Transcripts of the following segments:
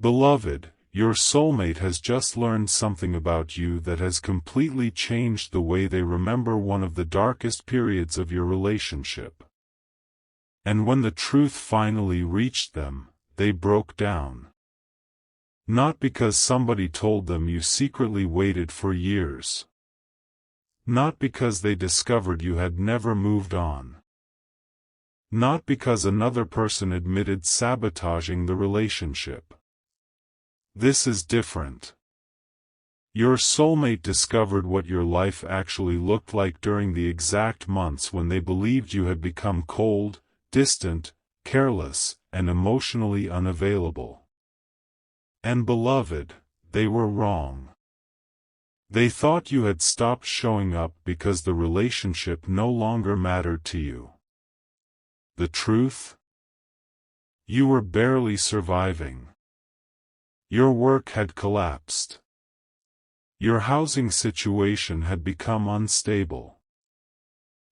Beloved, your soulmate has just learned something about you that has completely changed the way they remember one of the darkest periods of your relationship. And when the truth finally reached them, they broke down. Not because somebody told them you secretly waited for years. Not because they discovered you had never moved on. Not because another person admitted sabotaging the relationship. This is different. Your soulmate discovered what your life actually looked like during the exact months when they believed you had become cold, distant, careless, and emotionally unavailable. And beloved, they were wrong. They thought you had stopped showing up because the relationship no longer mattered to you. The truth? You were barely surviving. Your work had collapsed. Your housing situation had become unstable.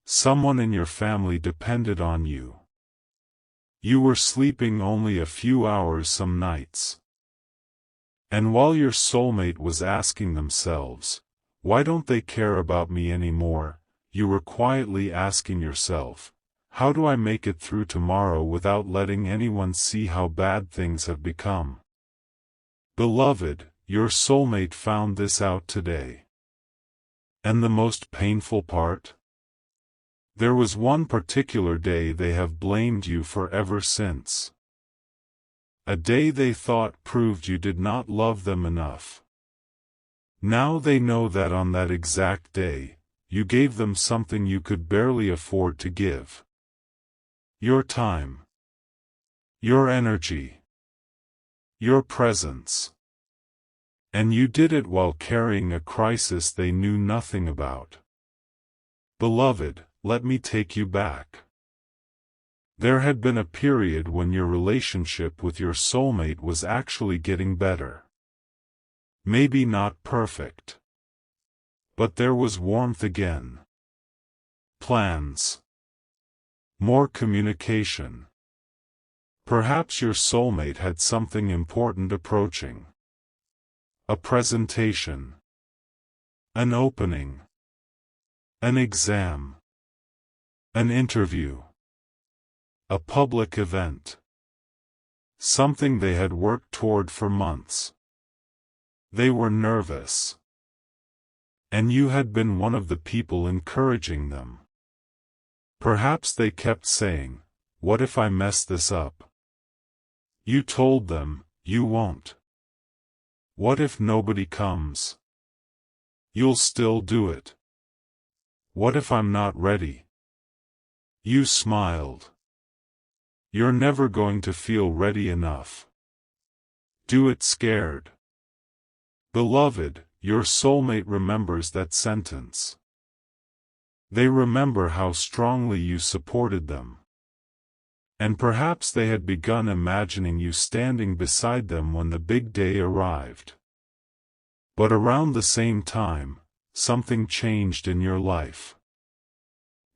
Someone in your family depended on you. You were sleeping only a few hours some nights. And while your soulmate was asking themselves, "Why don't they care about me anymore?" you were quietly asking yourself, "How do I make it through tomorrow without letting anyone see how bad things have become?" Beloved, your soulmate found this out today. And the most painful part? There was one particular day they have blamed you for ever since. A day they thought proved you did not love them enough. Now they know that on that exact day, you gave them something you could barely afford to give. Your time. Your energy. Your presence. And you did it while carrying a crisis they knew nothing about. Beloved, let me take you back. There had been a period when your relationship with your soulmate was actually getting better. Maybe not perfect. But there was warmth again. Plans. More communication. Perhaps your soulmate had something important approaching. A presentation. An opening. An exam. An interview. A public event. Something they had worked toward for months. They were nervous. And you had been one of the people encouraging them. Perhaps they kept saying, "What if I mess this up?" You told them, "You won't." "What if nobody comes?" "You'll still do it." "What if I'm not ready?" You smiled. You're never going to feel ready enough. Do it scared. Beloved, your soulmate remembers that sentence. They remember how strongly you supported them. And perhaps they had begun imagining you standing beside them when the big day arrived. But around the same time, something changed in your life.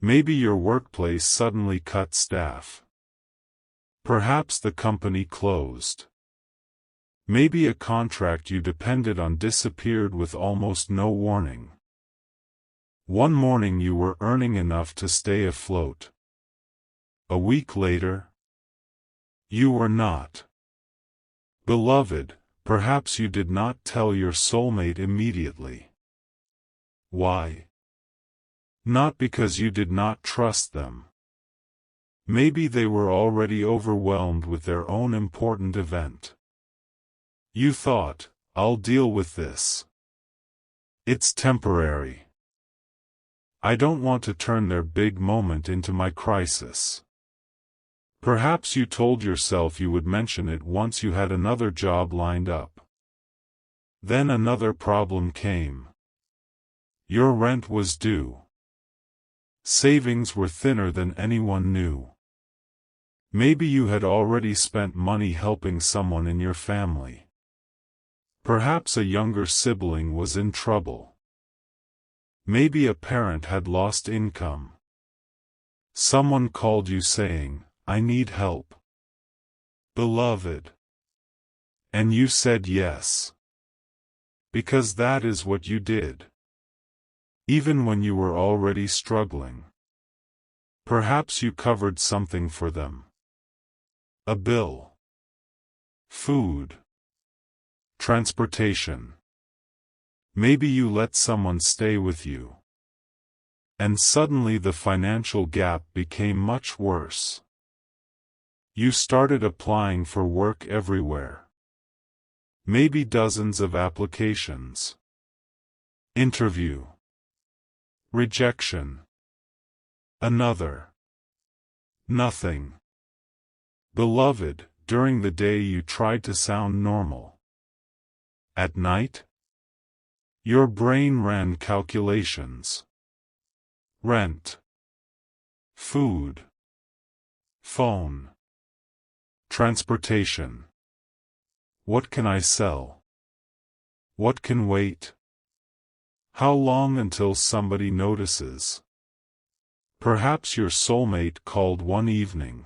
Maybe your workplace suddenly cut staff. Perhaps the company closed. Maybe a contract you depended on disappeared with almost no warning. One morning you were earning enough to stay afloat. A week later, you were not. Beloved, perhaps you did not tell your soulmate immediately. Why? Not because you did not trust them. Maybe they were already overwhelmed with their own important event. You thought, "I'll deal with this. It's temporary. I don't want to turn their big moment into my crisis." Perhaps you told yourself you would mention it once you had another job lined up. Then another problem came. Your rent was due. Savings were thinner than anyone knew. Maybe you had already spent money helping someone in your family. Perhaps a younger sibling was in trouble. Maybe a parent had lost income. Someone called you saying, "I need help." Beloved, And you said yes. Because that is what you did. Even when you were already struggling. Perhaps you covered something for them. A bill. Food. Transportation. Maybe you let someone stay with you. And suddenly the financial gap became much worse. You started applying for work everywhere. Maybe dozens of applications. Interview. Rejection. Another. Nothing. Beloved, during the day you tried to sound normal. At night? Your brain ran calculations. Rent. Food. Phone. Transportation. What can I sell? What can wait? How long until somebody notices? Perhaps your soulmate called one evening.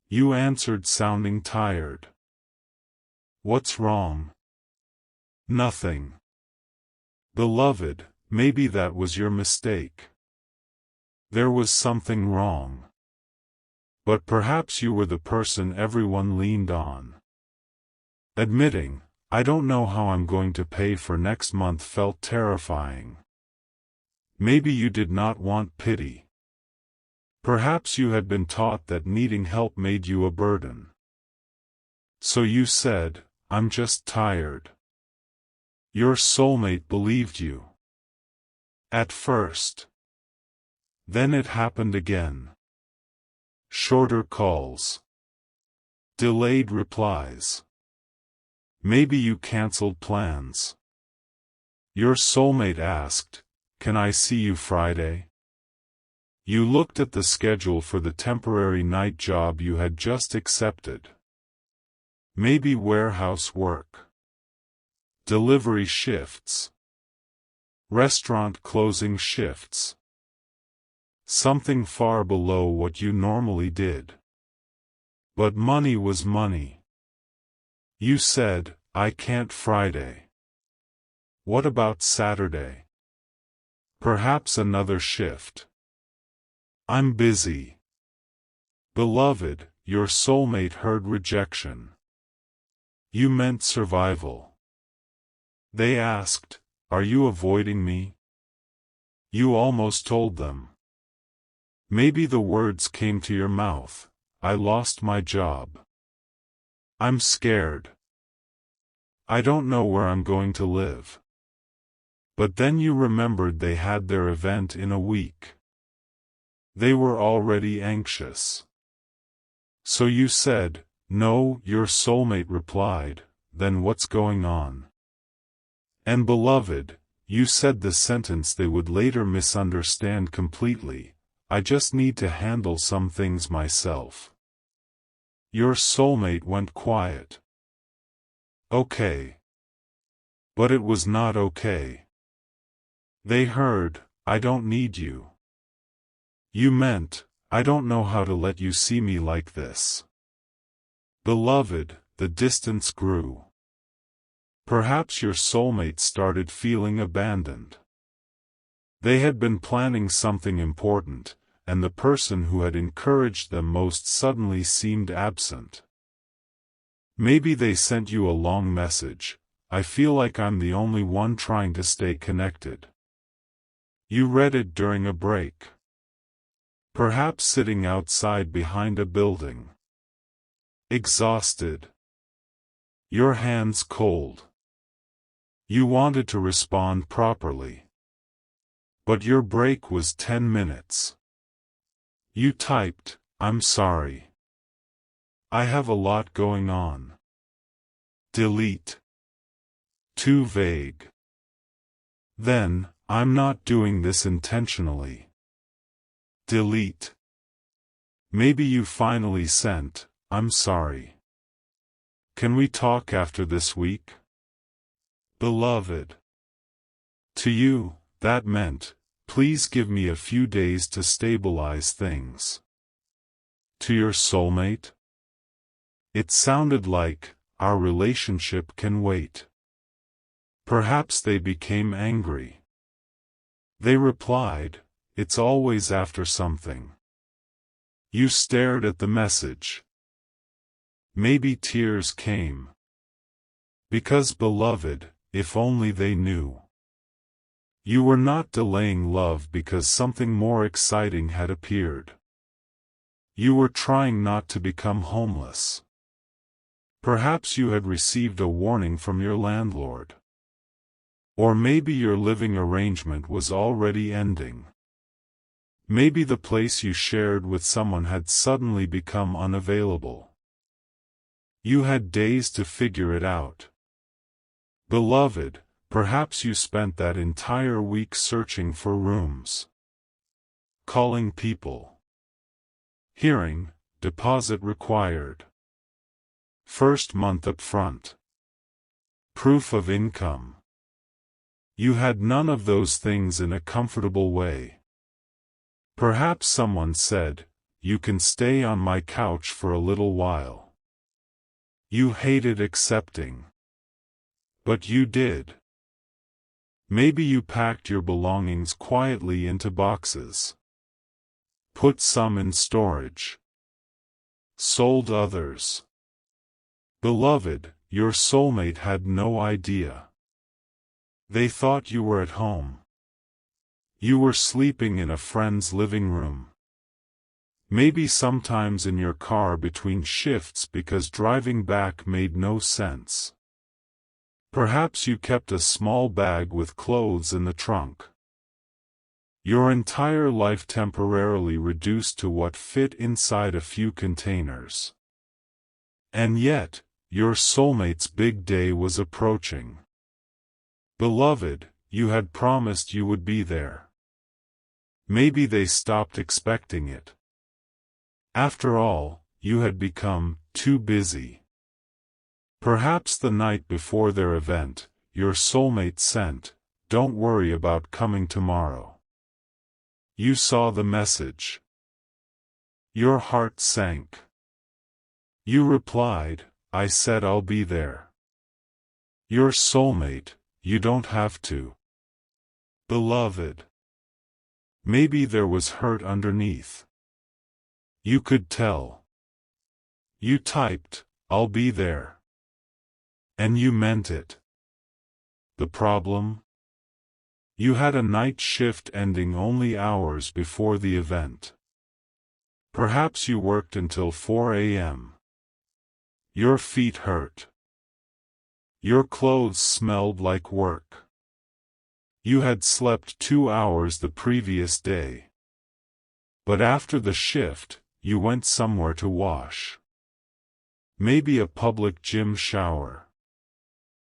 You answered sounding tired. What's wrong? Nothing. Beloved, maybe that was your mistake. There was something wrong. But perhaps you were the person everyone leaned on. Admitting, I don't know how I'm going to pay for next month felt terrifying. Maybe you did not want pity. Perhaps you had been taught that needing help made you a burden. So you said, I'm just tired. Your soulmate believed you. At first. Then it happened again. Shorter calls. Delayed replies. Maybe you canceled plans. Your soulmate asked, can I see you Friday? You looked at the schedule for the temporary night job you had just accepted. Maybe warehouse work. Delivery shifts. Restaurant closing shifts. Something far below what you normally did. But money was money. You said, I can't Friday. What about Saturday? Perhaps another shift. I'm busy. Beloved, your soulmate heard rejection. You meant survival. They asked, are you avoiding me? You almost told them. Maybe the words came to your mouth, I lost my job. I'm scared. I don't know where I'm going to live. But then you remembered they had their event in a week. They were already anxious. So you said, no, your soulmate replied, then what's going on? And beloved, you said the sentence they would later misunderstand completely, I just need to handle some things myself. Your soulmate went quiet. Okay. But it was not okay. They heard, I don't need you. You meant, I don't know how to let you see me like this. Beloved, the distance grew. Perhaps your soulmate started feeling abandoned. They had been planning something important, and the person who had encouraged them most suddenly seemed absent. Maybe they sent you a long message, I feel like I'm the only one trying to stay connected. You read it during a break. Perhaps sitting outside behind a building. Exhausted. Your hands cold. You wanted to respond properly. But your break was 10 minutes. You typed, I'm sorry. I have a lot going on. Delete. Too vague. Then, I'm not doing this intentionally. Delete. Maybe you finally sent, I'm sorry. Can we talk after this week? Beloved. To you, that meant, please give me a few days to stabilize things. To your soulmate? It sounded like, our relationship can wait." Perhaps they became angry. They replied, "It's always after something." You stared at the message. Maybe tears came. Because, beloved, if only they knew. You were not delaying love because something more exciting had appeared. You were trying not to become homeless. Perhaps you had received a warning from your landlord. Or maybe your living arrangement was already ending. Maybe the place you shared with someone had suddenly become unavailable. You had days to figure it out. Beloved, perhaps you spent that entire week searching for rooms, calling people, hearing, deposit required, first month up front, proof of income. You had none of those things in a comfortable way. Perhaps someone said, "You can stay on my couch for a little while." You hated accepting. But you did. Maybe you packed your belongings quietly into boxes. Put some in storage. Sold others. Beloved, your soulmate had no idea. They thought you were at home. You were sleeping in a friend's living room. Maybe sometimes in your car between shifts because driving back made no sense. Perhaps you kept a small bag with clothes in the trunk. Your entire life temporarily reduced to what fit inside a few containers. And yet, your soulmate's big day was approaching. Beloved, you had promised you would be there. Maybe they stopped expecting it. After all, you had become too busy. Perhaps the night before their event, your soulmate sent, "Don't worry about coming tomorrow." You saw the message. Your heart sank. You replied, "I said I'll be there." Your soulmate, "You don't have to." Beloved. Maybe there was hurt underneath. You could tell. You typed, "I'll be there." And you meant it. The problem? You had a night shift ending only hours before the event. Perhaps you worked until 4 a.m. Your feet hurt. Your clothes smelled like work. You had slept 2 hours the previous day. But after the shift, you went somewhere to wash. Maybe a public gym shower.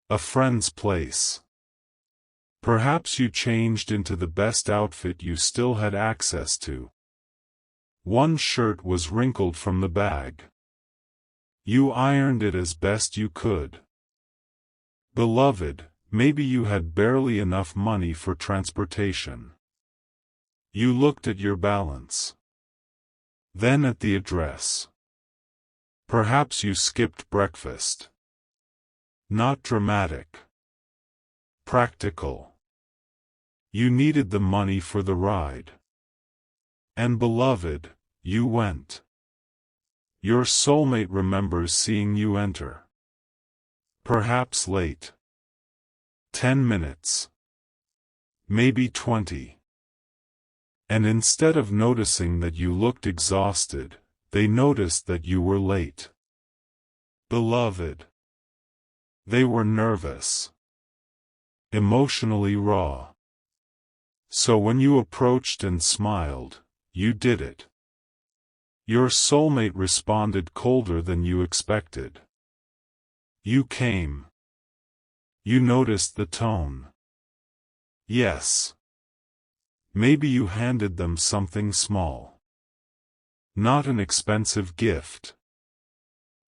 A friend's place. Perhaps you changed into the best outfit you still had access to. One shirt was wrinkled from the bag. You ironed it as best you could. Beloved, maybe you had barely enough money for transportation. You looked at your balance. Then at the address. Perhaps you skipped breakfast. Not dramatic. Practical. You needed the money for the ride. And beloved, you went. Your soulmate remembers seeing you enter. Perhaps late. 10 minutes. Maybe 20. And instead of noticing that you looked exhausted, they noticed that you were late. Beloved. They were nervous. Emotionally raw. So when you approached and smiled, you did it. Your soulmate responded colder than you expected. You came. You noticed the tone. Yes. Maybe you handed them something small. Not an expensive gift.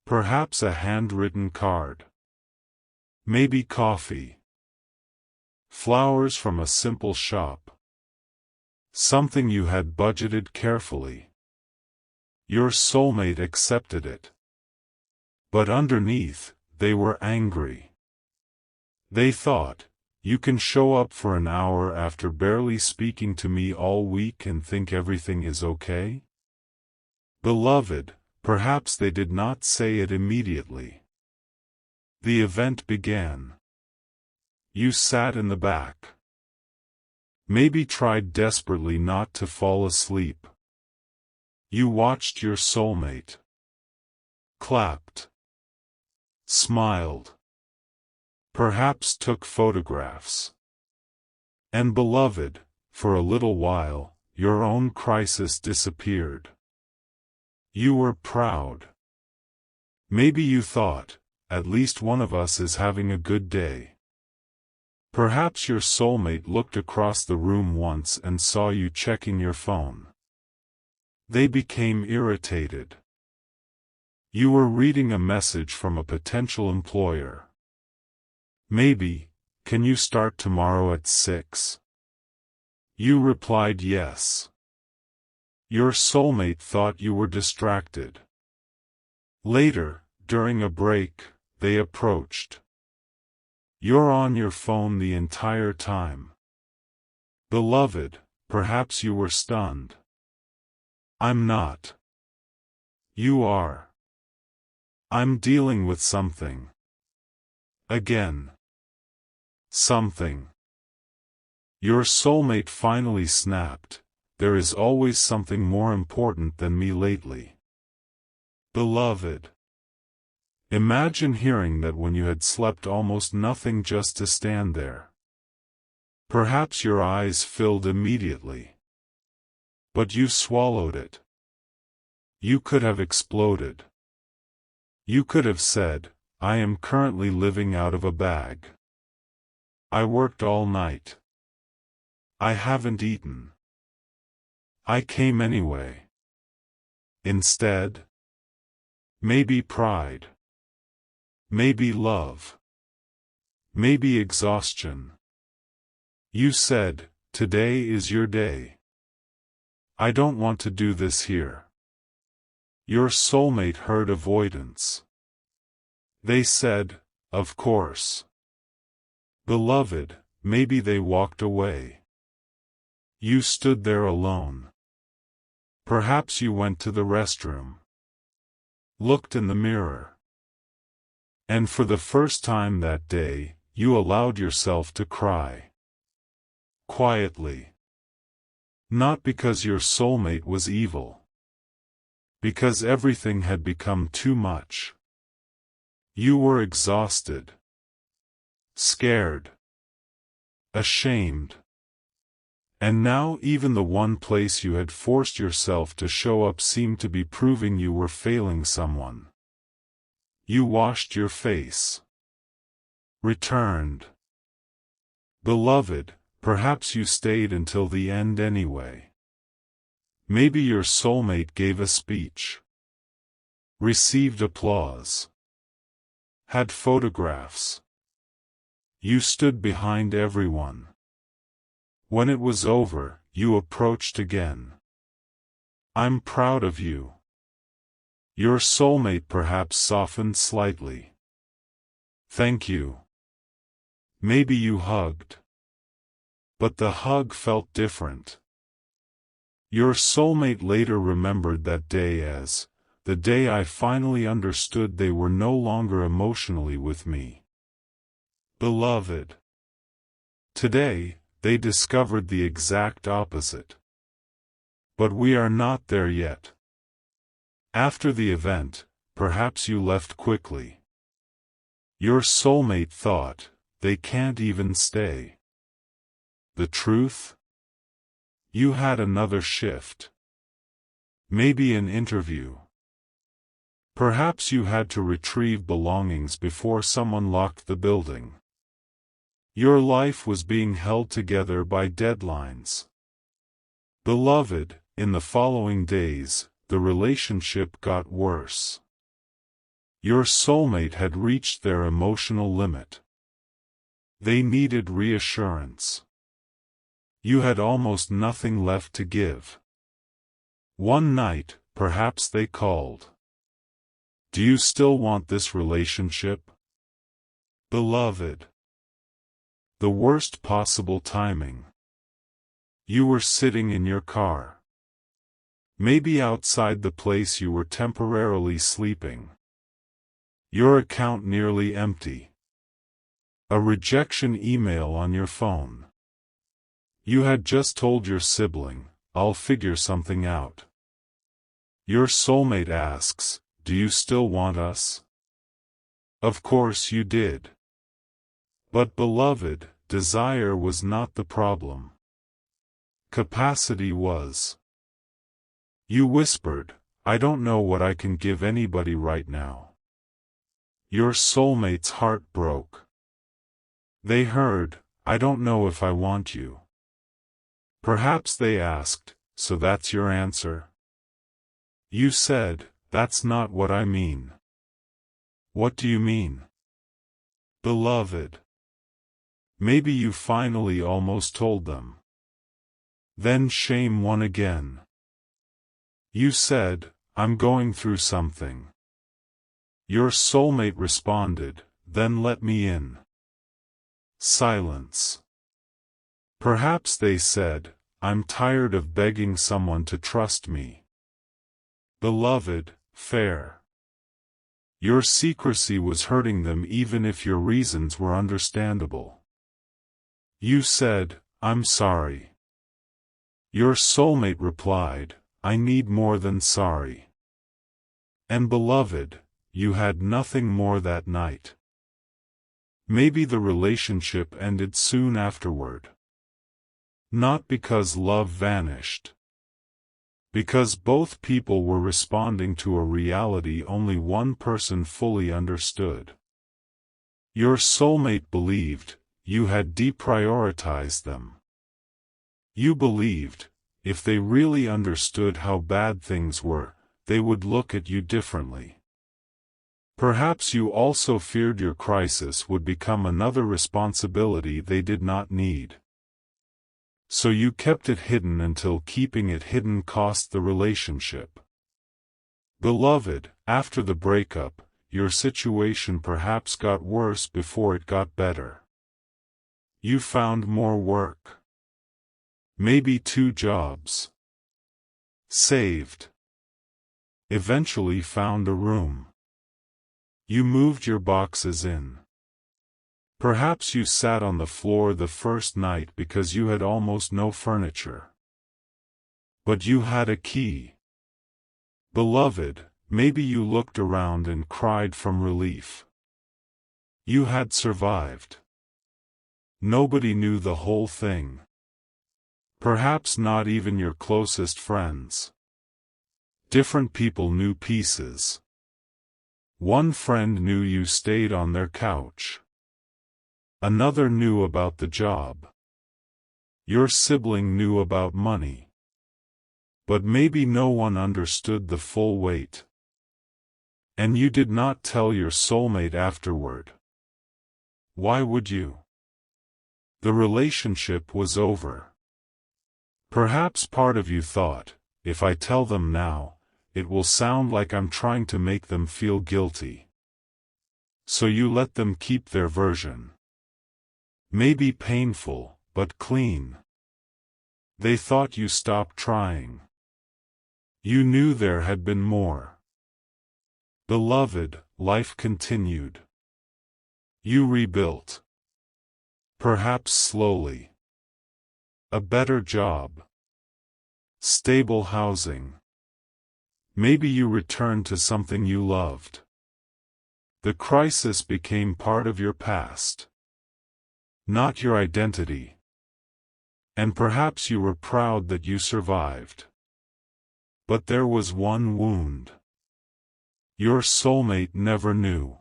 Perhaps a handwritten card. Maybe coffee. Flowers from a simple shop. Something you had budgeted carefully. Your soulmate accepted it. But underneath, they were angry. They thought, "You can show up for an hour after barely speaking to me all week and think everything is okay?" Beloved, perhaps they did not say it immediately. The event began. You sat in the back. Maybe tried desperately not to fall asleep. You watched your soulmate. Clapped. Smiled. Perhaps took photographs. And beloved, for a little while, your own crisis disappeared. You were proud. Maybe you thought, "At least one of us is having a good day." Perhaps your soulmate looked across the room once and saw you checking your phone. They became irritated. You were reading a message from a potential employer. Maybe, "Can you start tomorrow at 6?" You replied yes. Your soulmate thought you were distracted. Later, during a break, they approached. You're on your phone the entire time. Beloved, perhaps you were stunned. I'm not. You are. I'm dealing with something. Again. Something. Your soulmate finally snapped, "There is always something more important than me lately." Beloved. Imagine hearing that when you had slept almost nothing just to stand there. Perhaps your eyes filled immediately. But you swallowed it. You could have exploded. You could have said, "I am currently living out of a bag. I worked all night. I haven't eaten. I came anyway." Instead, maybe pride. Maybe love. Maybe exhaustion. You said, "Today is your day. I don't want to do this here." Your soulmate heard avoidance. They said, "Of course." Beloved, maybe they walked away. You stood there alone. Perhaps you went to the restroom. Looked in the mirror. And for the first time that day, you allowed yourself to cry. Quietly. Not because your soulmate was evil. Because everything had become too much. You were exhausted. Scared. Ashamed. And now even the one place you had forced yourself to show up seemed to be proving you were failing someone. You washed your face. Returned. Beloved, perhaps you stayed until the end anyway. Maybe your soulmate gave a speech. Received applause. Had photographs. You stood behind everyone. When it was over, you approached again. "I'm proud of you." Your soulmate perhaps softened slightly. "Thank you." Maybe you hugged. But the hug felt different. Your soulmate later remembered that day as, "The day I finally understood they were no longer emotionally with me." Beloved. Today, they discovered the exact opposite. But we are not there yet. After the event, perhaps you left quickly. Your soulmate thought, "They can't even stay." The truth? You had another shift. Maybe an interview. Perhaps you had to retrieve belongings before someone locked the building. Your life was being held together by deadlines. Beloved, in the following days, the relationship got worse. Your soulmate had reached their emotional limit. They needed reassurance. You had almost nothing left to give. One night, perhaps they called. "Do you still want this relationship?" Beloved. The worst possible timing. You were sitting in your car. Maybe outside the place you were temporarily sleeping. Your account nearly empty. A rejection email on your phone. You had just told your sibling, "I'll figure something out." Your soulmate asks, "Do you still want us?" Of course you did. But beloved, desire was not the problem. Capacity was. You whispered, "I don't know what I can give anybody right now." Your soulmate's heart broke. They heard, "I don't know if I want you." Perhaps they asked, "So that's your answer?" You said, "That's not what I mean." What do you mean? Beloved. Maybe you finally almost told them. Then shame won again. You said, "I'm going through something." Your soulmate responded, "Then let me in." Silence. Perhaps they said, "I'm tired of begging someone to trust me." Beloved, fair. Your secrecy was hurting them even if your reasons were understandable. You said, "I'm sorry." Your soulmate replied, "I need more than sorry." And beloved, you had nothing more that night. Maybe the relationship ended soon afterward. Not because love vanished. Because both people were responding to a reality only one person fully understood. Your soulmate believed, you had deprioritized them. You believed, if they really understood how bad things were, they would look at you differently. Perhaps you also feared your crisis would become another responsibility they did not need. So you kept it hidden until keeping it hidden cost the relationship. Beloved, after the breakup, your situation perhaps got worse before it got better. You found more work. Maybe 2 jobs. Saved. Eventually found a room. You moved your boxes in. Perhaps you sat on the floor the first night because you had almost no furniture. But you had a key. Beloved, maybe you looked around and cried from relief. You had survived. Nobody knew the whole thing. Perhaps not even your closest friends. Different people knew pieces. One friend knew you stayed on their couch. Another knew about the job. Your sibling knew about money. But maybe no one understood the full weight. And you did not tell your soulmate afterward. Why would you? The relationship was over. Perhaps part of you thought, if I tell them now, it will sound like I'm trying to make them feel guilty. So you let them keep their version. Maybe painful, but clean. They thought you stopped trying. You knew there had been more. Beloved, life continued. You rebuilt. Perhaps slowly. A better job. Stable housing. Maybe you returned to something you loved. The crisis became part of your past. Not your identity. And perhaps you were proud that you survived. But there was one wound. Your soulmate never knew.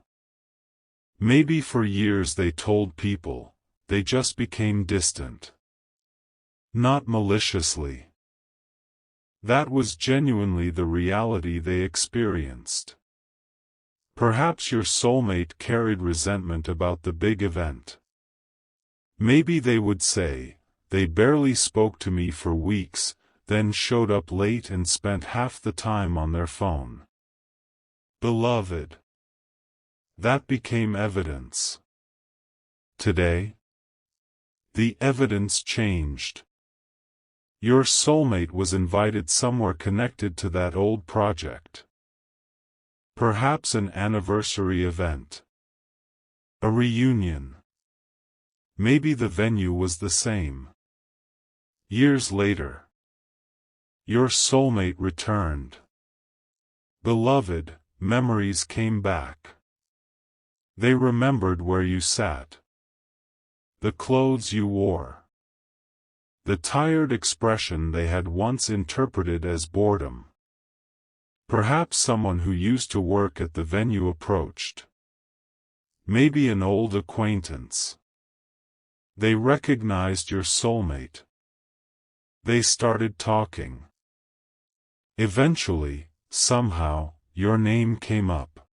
Maybe for years they told people, they just became distant. Not maliciously. That was genuinely the reality they experienced. Perhaps your soulmate carried resentment about the big event. Maybe they would say, they barely spoke to me for weeks, then showed up late and spent half the time on their phone. Beloved. That became evidence. Today, the evidence changed. Your soulmate was invited somewhere connected to that old project. Perhaps an anniversary event. A reunion. Maybe the venue was the same. Years later, your soulmate returned. Beloved, memories came back. They remembered where you sat. The clothes you wore. The tired expression they had once interpreted as boredom. Perhaps someone who used to work at the venue approached. Maybe an old acquaintance. They recognized your soulmate. They started talking. Eventually, somehow, your name came up.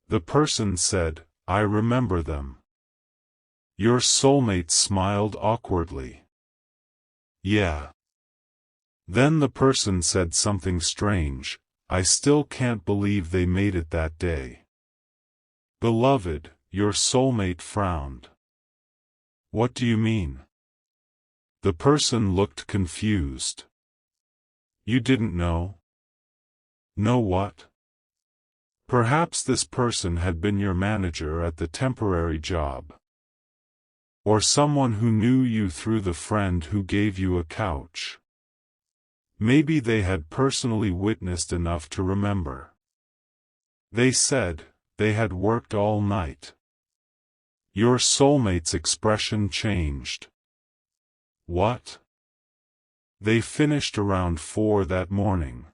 The person said, "I remember them." Your soulmate smiled awkwardly. "Yeah." Then the person said something strange, "I still can't believe they made it that day." Beloved, your soulmate frowned. "What do you mean?" The person looked confused. "You didn't know?" "Know what?" Perhaps this person had been your manager at the temporary job. Or someone who knew you through the friend who gave you a couch. Maybe they had personally witnessed enough to remember. They said, they had worked all night. Your soulmate's expression changed. What? They finished around 4 that morning.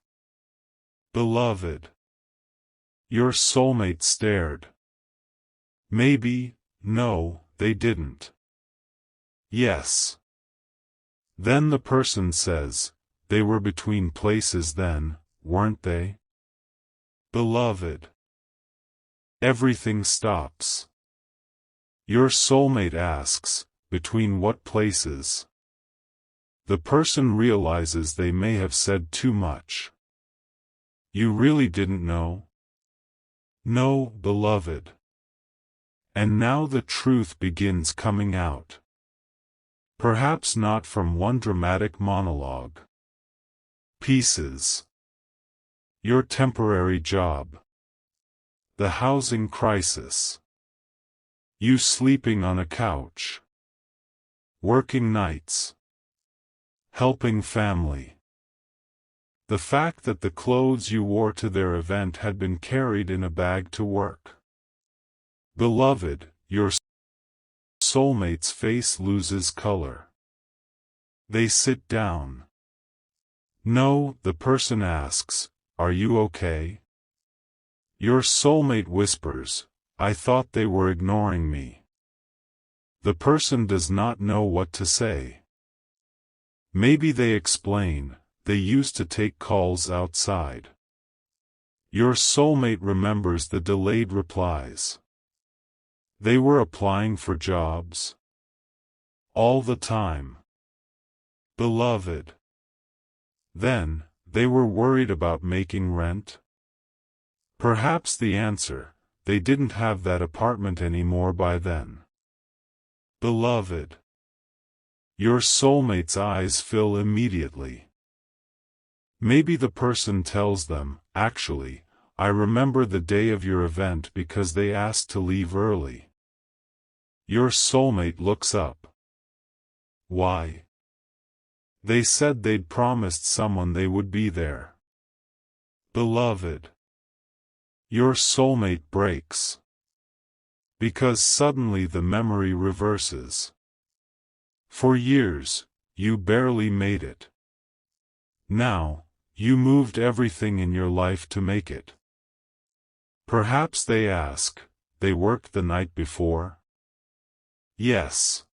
Beloved. Your soulmate stared. Maybe, no, they didn't. Yes. Then the person says, they were between places then, weren't they? Beloved. Everything stops. Your soulmate asks, between what places? The person realizes they may have said too much. You really didn't know? No, beloved. And now the truth begins coming out. Perhaps not from one dramatic monologue. Pieces. Your temporary job. The housing crisis. You sleeping on a couch. Working nights. Helping family. The fact that the clothes you wore to their event had been carried in a bag to work. Beloved, your soulmate's face loses color. They sit down. No, the person asks, "Are you okay?" Your soulmate whispers, "I thought they were ignoring me." The person does not know what to say. Maybe they explain, they used to take calls outside. Your soulmate remembers the delayed replies. They were applying for jobs. All the time. Beloved. Then, they were worried about making rent? Perhaps the answer, they didn't have that apartment anymore by then. Beloved. Your soulmate's eyes fill immediately. Maybe the person tells them, "Actually, I remember the day of your event because they asked to leave early." Your soulmate looks up. Why? They said they'd promised someone they would be there. Beloved. Your soulmate breaks. Because suddenly the memory reverses. For years, you barely made it. Now, you moved everything in your life to make it. Perhaps they ask, they worked the night before? Yes.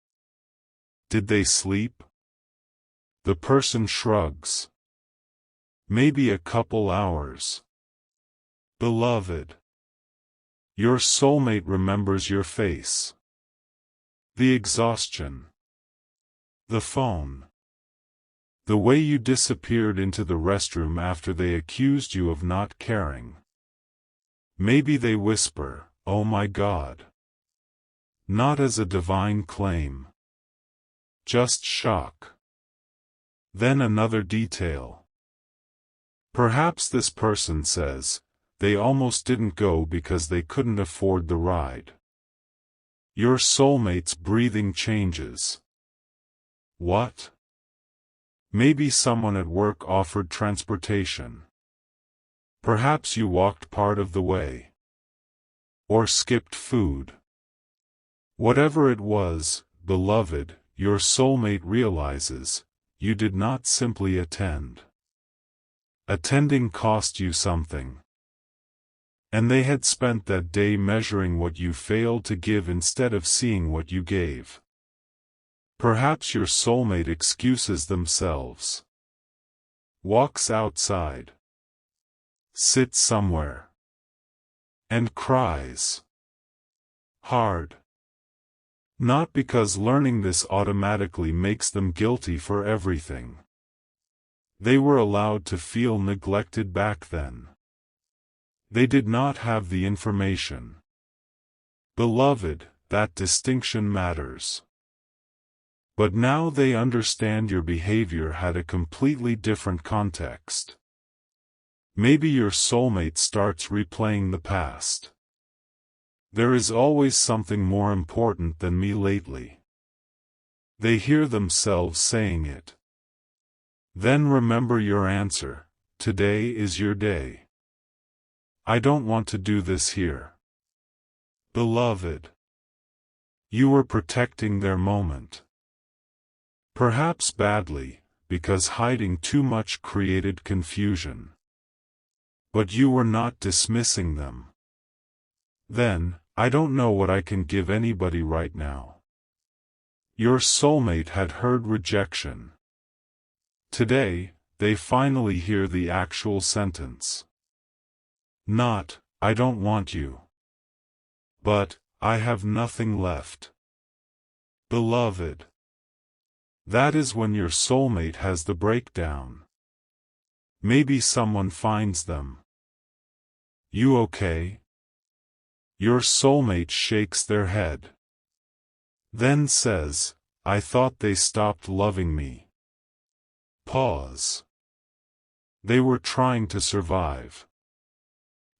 Did they sleep? The person shrugs. Maybe a couple hours. Beloved. Your soulmate remembers your face. The exhaustion. The phone. The way you disappeared into the restroom after they accused you of not caring. Maybe they whisper, "Oh my God." not as a divine claim. Just shock. Then another detail. Perhaps this person says, they almost didn't go because they couldn't afford the ride. Your soulmate's breathing changes. What? Maybe someone at work offered transportation. Perhaps you walked part of the way. Or skipped food. Whatever it was, beloved, your soulmate realizes, you did not simply attend. Attending cost you something. And they had spent that day measuring what you failed to give instead of seeing what you gave. Perhaps your soulmate excuses themselves. Walks outside. Sits somewhere. And cries. Hard. Not because learning this automatically makes them guilty for everything. They were allowed to feel neglected back then. They did not have the information. Beloved, that distinction matters. But now they understand your behavior had a completely different context. Maybe your soulmate starts replaying the past. There is always something more important than me lately. They hear themselves saying it. Then remember your answer, today is your day. I don't want to do this here. Beloved. You were protecting their moment. Perhaps badly, because hiding too much created confusion. But you were not dismissing them. Then, I don't know what I can give anybody right now. Your soulmate had heard rejection. Today, they finally hear the actual sentence. Not, I don't want you. But, I have nothing left. Beloved. That is when your soulmate has the breakdown. Maybe someone finds them. You okay? Your soulmate shakes their head. Then says, I thought they stopped loving me. Pause. They were trying to survive.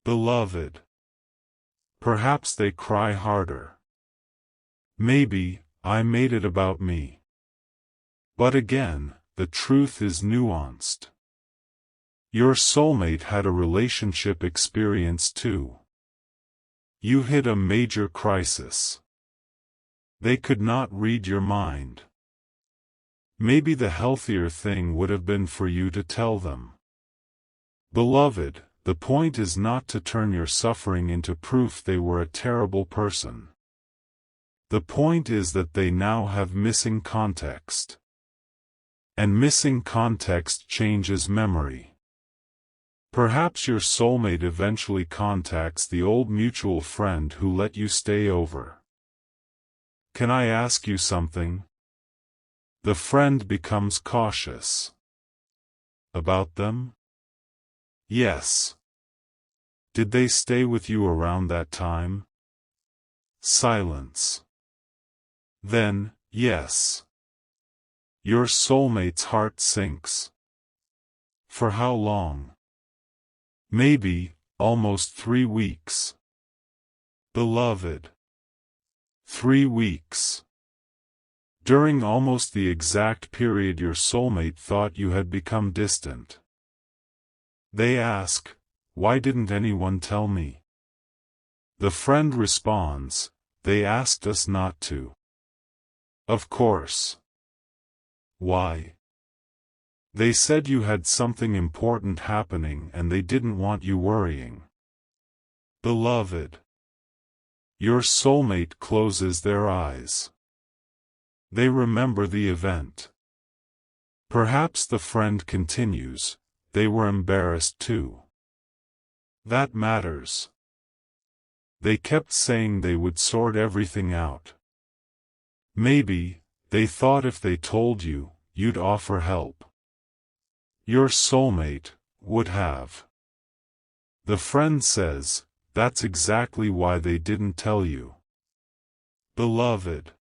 Beloved. Perhaps they cry harder. Maybe, I made it about me. But again, the truth is nuanced. Your soulmate had a relationship experience too. You hit a major crisis. They could not read your mind. Maybe the healthier thing would have been for you to tell them. Beloved, the point is not to turn your suffering into proof they were a terrible person. The point is that they now have missing context. And missing context changes memory. Perhaps your soulmate eventually contacts the old mutual friend who let you stay over. Can I ask you something? The friend becomes cautious. About them? Yes. Did they stay with you around that time? Silence. Then, yes. Your soulmate's heart sinks. For how long? Maybe, almost 3 weeks. Beloved. 3 weeks. During almost the exact period your soulmate thought you had become distant. They ask, why didn't anyone tell me? The friend responds, they asked us not to. Of course. Why? They said you had something important happening and they didn't want you worrying. Beloved. Your soulmate closes their eyes. They remember the event. Perhaps the friend continues, they were embarrassed too. That matters. They kept saying they would sort everything out. Maybe, they thought if they told you, you'd offer help. Your soulmate would have. The friend says, that's exactly why they didn't tell you. Beloved.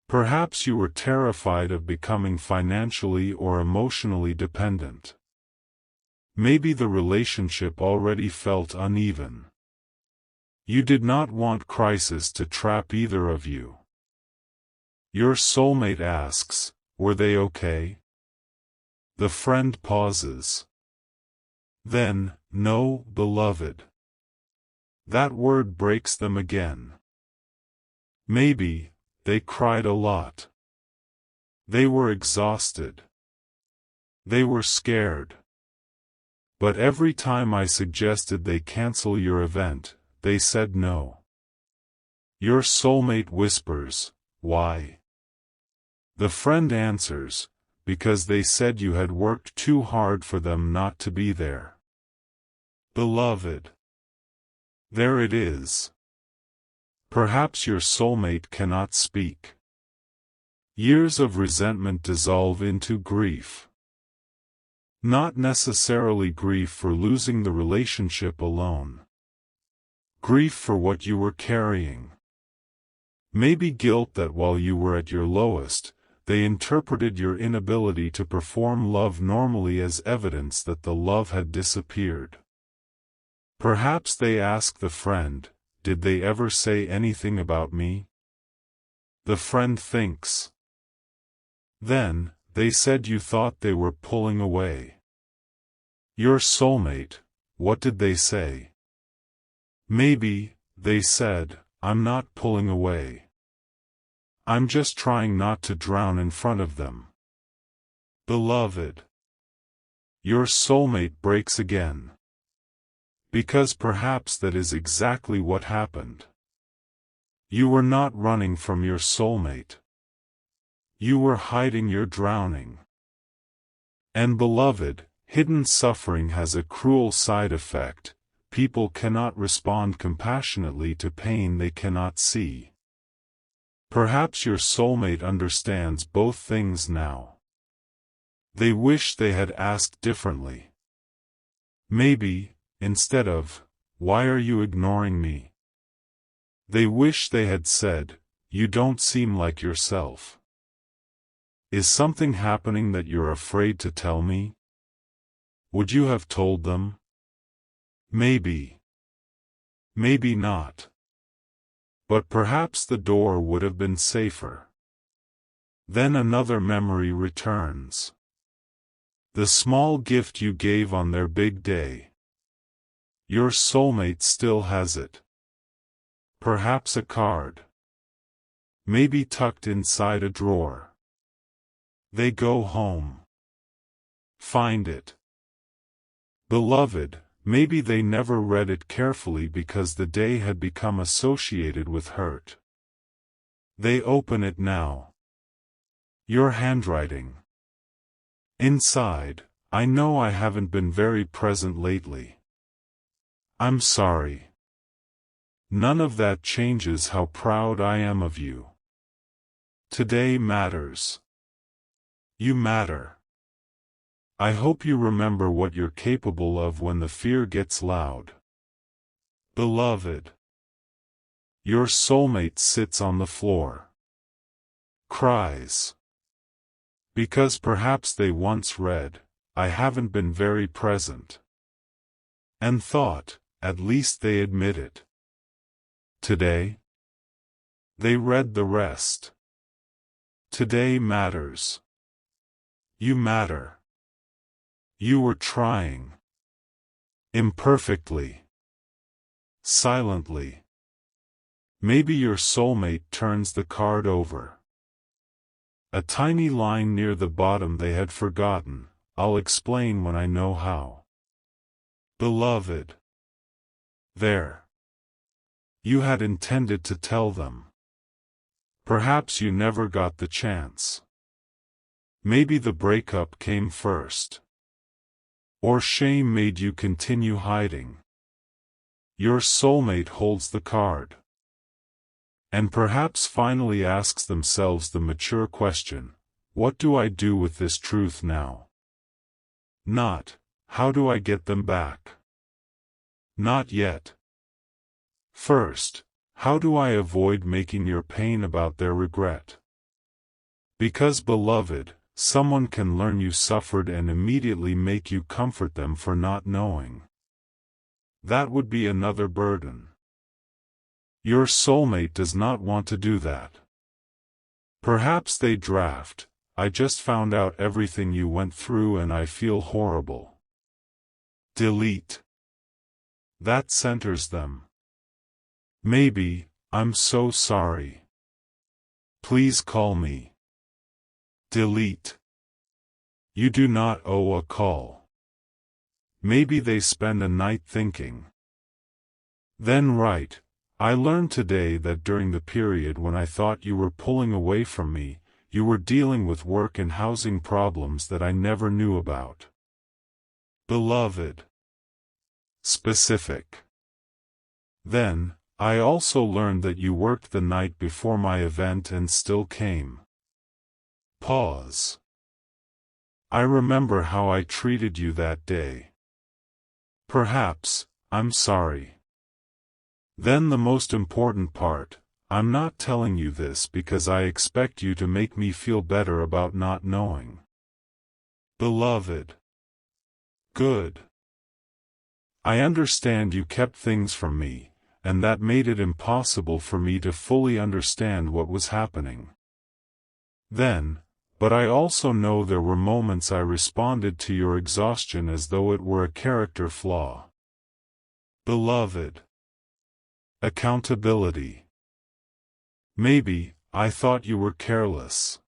Perhaps you were terrified of becoming financially or emotionally dependent. Maybe the relationship already felt uneven. You did not want crisis to trap either of you. Your soulmate asks, were they okay? The friend pauses. Then, no, beloved. That word breaks them again. Maybe, they cried a lot. They were exhausted. They were scared. But every time I suggested they cancel your event, they said no. Your soulmate whispers, why? The friend answers, because they said you had worked too hard for them not to be there. Beloved. There it is. Perhaps your soulmate cannot speak. Years of resentment dissolve into grief. Not necessarily grief for losing the relationship alone. Grief for what you were carrying. Maybe guilt that while you were at your lowest, they interpreted your inability to perform love normally as evidence that the love had disappeared. Perhaps they ask the friend, did they ever say anything about me? The friend thinks. Then, they said you thought they were pulling away. Your soulmate, what did they say? Maybe, they said, I'm not pulling away. I'm just trying not to drown in front of them. Beloved. Your soulmate breaks again. Because perhaps that is exactly what happened. You were not running from your soulmate. You were hiding your drowning. And beloved, hidden suffering has a cruel side effect. People cannot respond compassionately to pain they cannot see. Perhaps your soulmate understands both things now. They wish they had asked differently. Maybe, instead of, why are you ignoring me? They wish they had said, you don't seem like yourself. Is something happening that you're afraid to tell me? Would you have told them? Maybe. Maybe not. But perhaps the door would have been safer. Then another memory returns. The small gift you gave on their big day. Your soulmate still has it. Perhaps a card. Maybe tucked inside a drawer. They go home. Find it. Beloved, maybe they never read it carefully because the day had become associated with hurt. They open it now. Your handwriting. Inside, I know I haven't been very present lately. I'm sorry. None of that changes how proud I am of you. Today matters. You matter. I hope you remember what you're capable of when the fear gets loud. Beloved. Your soulmate sits on the floor. Cries. Because perhaps they once read, I haven't been very present. And thought, at least they admit it. Today? They read the rest. Today matters. You matter. You were trying. Imperfectly. Silently. Maybe your soulmate turns the card over. A tiny line near the bottom they had forgotten, I'll explain when I know how. Beloved. There. You had intended to tell them. Perhaps you never got the chance. Maybe the breakup came first. Or shame made you continue hiding. Your soulmate holds the card. And perhaps finally asks themselves the mature question, what do I do with this truth now? Not, how do I get them back? Not yet. First, How do I avoid making your pain about their regret? Because, beloved, someone can learn you suffered and immediately make you comfort them for not knowing. That would be another burden. Your soulmate does not want to do that. Perhaps they draft, "I just found out everything you went through and I feel horrible." Delete. That centers them. Maybe, "I'm so sorry. Please call me." Delete. You do not owe a call. Maybe they spend a night thinking. Then write, "I learned today that during the period when I thought you were pulling away from me, you were dealing with work and housing problems that I never knew about." Beloved. Specific. Then, "I also learned that you worked the night before my event and still came." Pause. "I remember how I treated you that day. Perhaps, I'm sorry." Then the most important part, "I'm not telling you this because I expect you to make me feel better about not knowing." Beloved. Good. I understand you kept things from me, and that made it impossible for me to fully understand what was happening then, but I also know there were moments I responded to your exhaustion as though it were a character flaw. Beloved. Accountability. Maybe, I thought you were careless.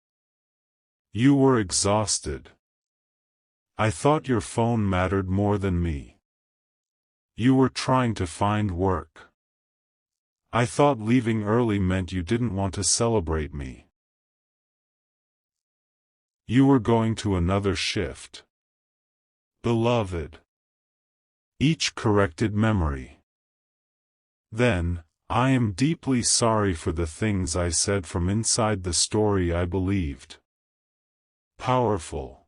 You were exhausted. I thought your phone mattered more than me. You were trying to find work. I thought leaving early meant you didn't want to celebrate me. You were going to another shift. Beloved. Each corrected memory. Then, "I am deeply sorry for the things I said from inside the story I believed." Powerful.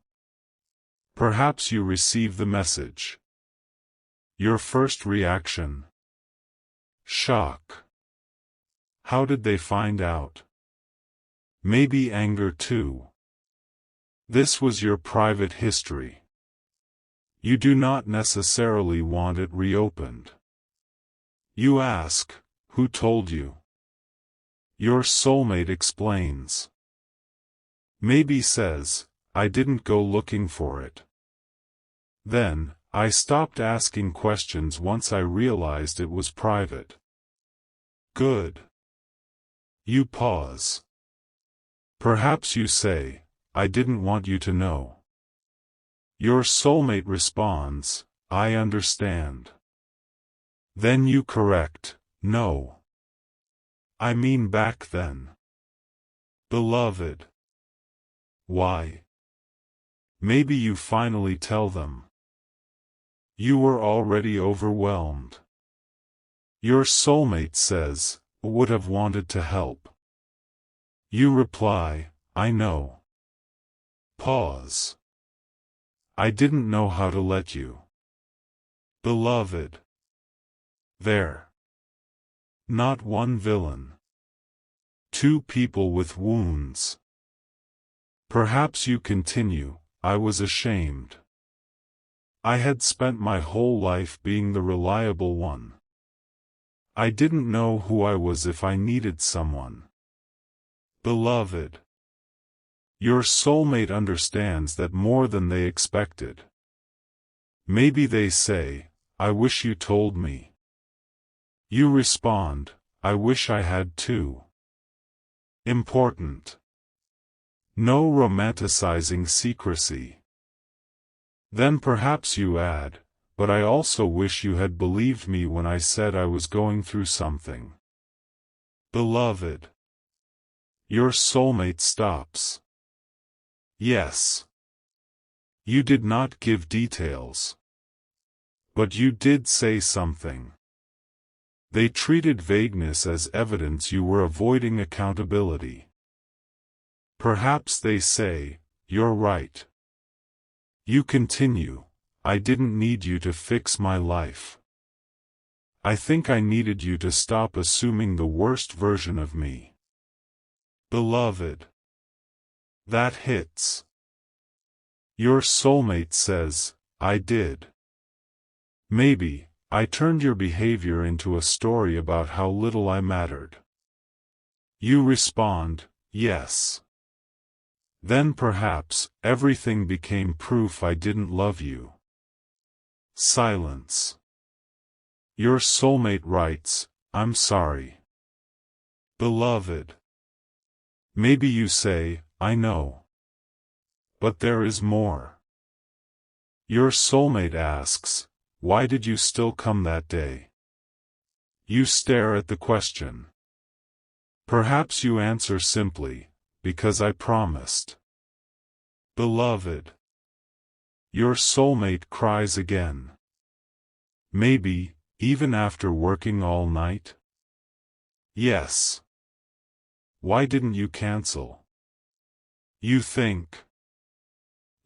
Perhaps you receive the message. Your first reaction. Shock. How did they find out? Maybe anger too. This was your private history. You do not necessarily want it reopened. You ask, "Who told you?" Your soulmate explains. Maybe says, "I didn't go looking for it. Then, I stopped asking questions once I realized it was private." Good. You pause. Perhaps you say, "I didn't want you to know." Your soulmate responds, "I understand." Then you correct, "No. I mean back then." Beloved. Why? Maybe you finally tell them. You were already overwhelmed. Your soulmate says, "Would have wanted to help." You reply, "I know." Pause. "I didn't know how to let you." Beloved. There. Not one villain. Two people with wounds. Perhaps you continue, "I was ashamed. I had spent my whole life being the reliable one. I didn't know who I was if I needed someone." Beloved. Your soulmate understands that more than they expected. Maybe they say, "I wish you told me." You respond, "I wish I had too." Important. No romanticizing secrecy. Then perhaps you add, "But I also wish you had believed me when I said I was going through something." Beloved. Your soulmate stops. Yes. You did not give details. But you did say something. They treated vagueness as evidence you were avoiding accountability. Perhaps they say, "You're right." You continue, "I didn't need you to fix my life. I think I needed you to stop assuming the worst version of me. Beloved. That hits. Your soulmate says, I did. Maybe, I turned your behavior into a story about how little I mattered. You respond, yes. Then perhaps, everything became proof I didn't love you. Silence. Your soulmate writes, I'm sorry. Beloved. Maybe you say, I know. But there is more. Your soulmate asks, why did you still come that day? You stare at the question. Perhaps you answer simply, because I promised. Beloved. Your soulmate cries again. Maybe, even after working all night? Yes. Why didn't you cancel? You think.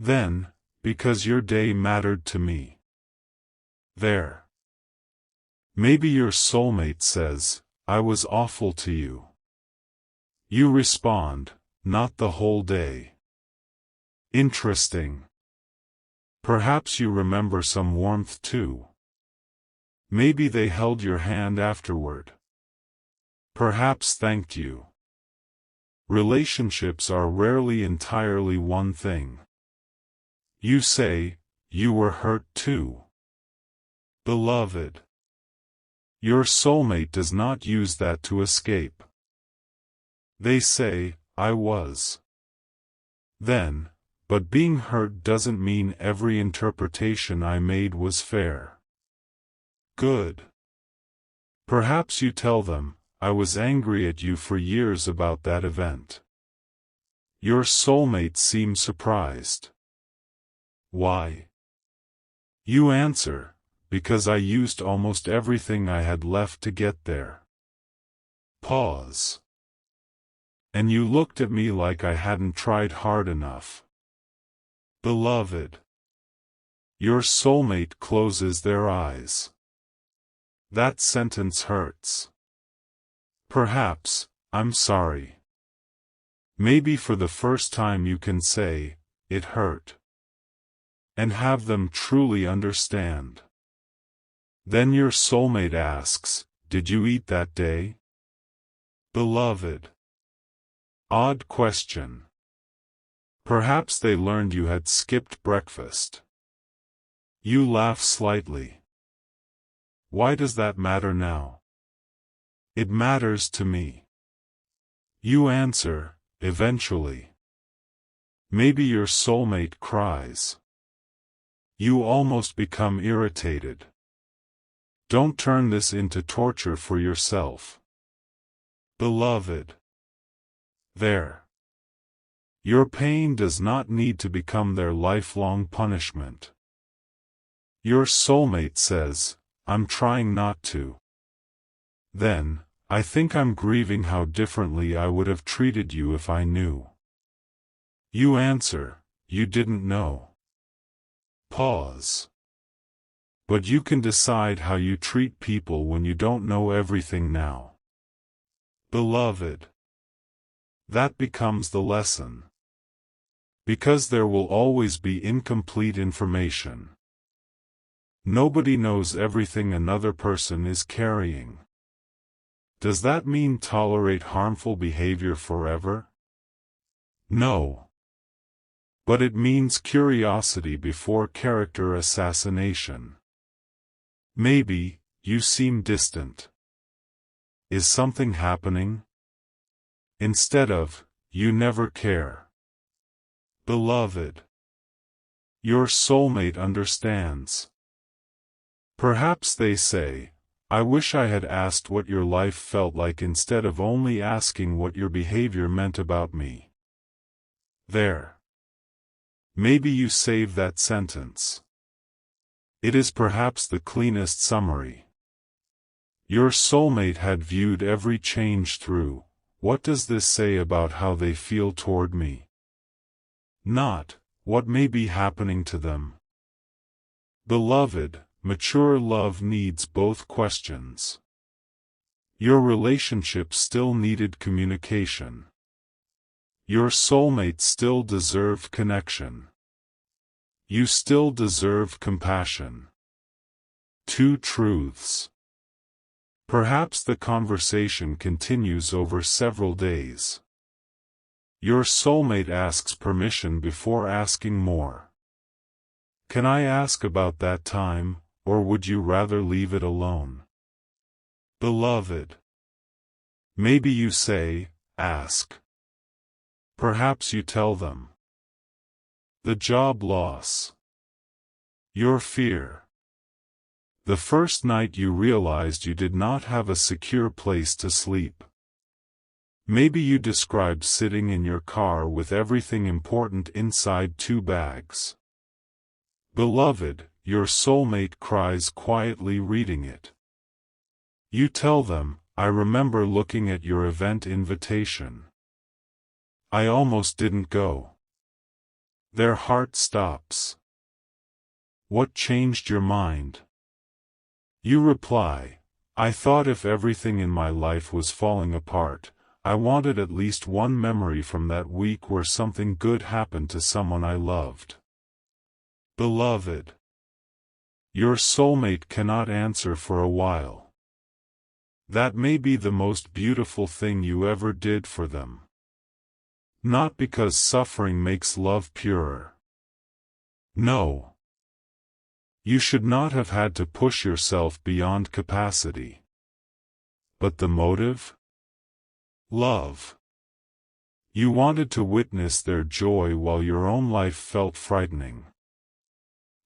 Then, because your day mattered to me. There. Maybe your soulmate says, I was awful to you. You respond, not the whole day. Interesting. Perhaps you remember some warmth too. Maybe they held your hand afterward. Perhaps thanked you. Relationships are rarely entirely one thing. You say, you were hurt too. Beloved. Your soulmate does not use that to escape. They say, I was. Then, but being hurt doesn't mean every interpretation I made was fair. Good. Perhaps you tell them, I was angry at you for years about that event. Your soulmate seems surprised. Why? You answer, because I used almost everything I had left to get there. Pause. And you looked at me like I hadn't tried hard enough. Beloved. Your soulmate closes their eyes. That sentence hurts. Perhaps, I'm sorry. Maybe for the first time you can say, it hurt. And have them truly understand. Then your soulmate asks, did you eat that day? Beloved. Odd question. Perhaps they learned you had skipped breakfast. You laugh slightly. Why does that matter now? It matters to me. You answer, eventually. Maybe your soulmate cries. You almost become irritated. Don't turn this into torture for yourself. Beloved. There. Your pain does not need to become their lifelong punishment. Your soulmate says, I'm trying not to. Then, I think I'm grieving how differently I would have treated you if I knew. You answer, you didn't know. Pause. But you can decide how you treat people when you don't know everything now. Beloved. That becomes the lesson. Because there will always be incomplete information. Nobody knows everything another person is carrying. Does that mean tolerate harmful behavior forever? No. But it means curiosity before character assassination. Maybe, you seem distant. Is something happening? Instead of, you never care. Beloved. Your soulmate understands. Perhaps they say, I wish I had asked what your life felt like instead of only asking what your behavior meant about me. There. Maybe you save that sentence. It is perhaps the cleanest summary. Your soulmate had viewed every change through, what does this say about how they feel toward me? Not, what may be happening to them. Beloved, mature love needs both questions. Your relationship still needed communication. Your soulmate still deserved connection. You still deserve compassion. Two truths. Perhaps the conversation continues over several days. Your soulmate asks permission before asking more. Can I ask about that time, or would you rather leave it alone? Beloved. Maybe you say, ask. Perhaps you tell them. The job loss. Your fear. The first night you realized you did not have a secure place to sleep. Maybe you described sitting in your car with everything important inside 2 bags. Beloved, your soulmate cries quietly reading it. You tell them, I remember looking at your event invitation. I almost didn't go. Their heart stops. What changed your mind? You reply, I thought if everything in my life was falling apart, I wanted at least one memory from that week where something good happened to someone I loved. Beloved. Your soulmate cannot answer for a while. That may be the most beautiful thing you ever did for them. Not because suffering makes love purer. No. You should not have had to push yourself beyond capacity. But the motive? Love. You wanted to witness their joy while your own life felt frightening.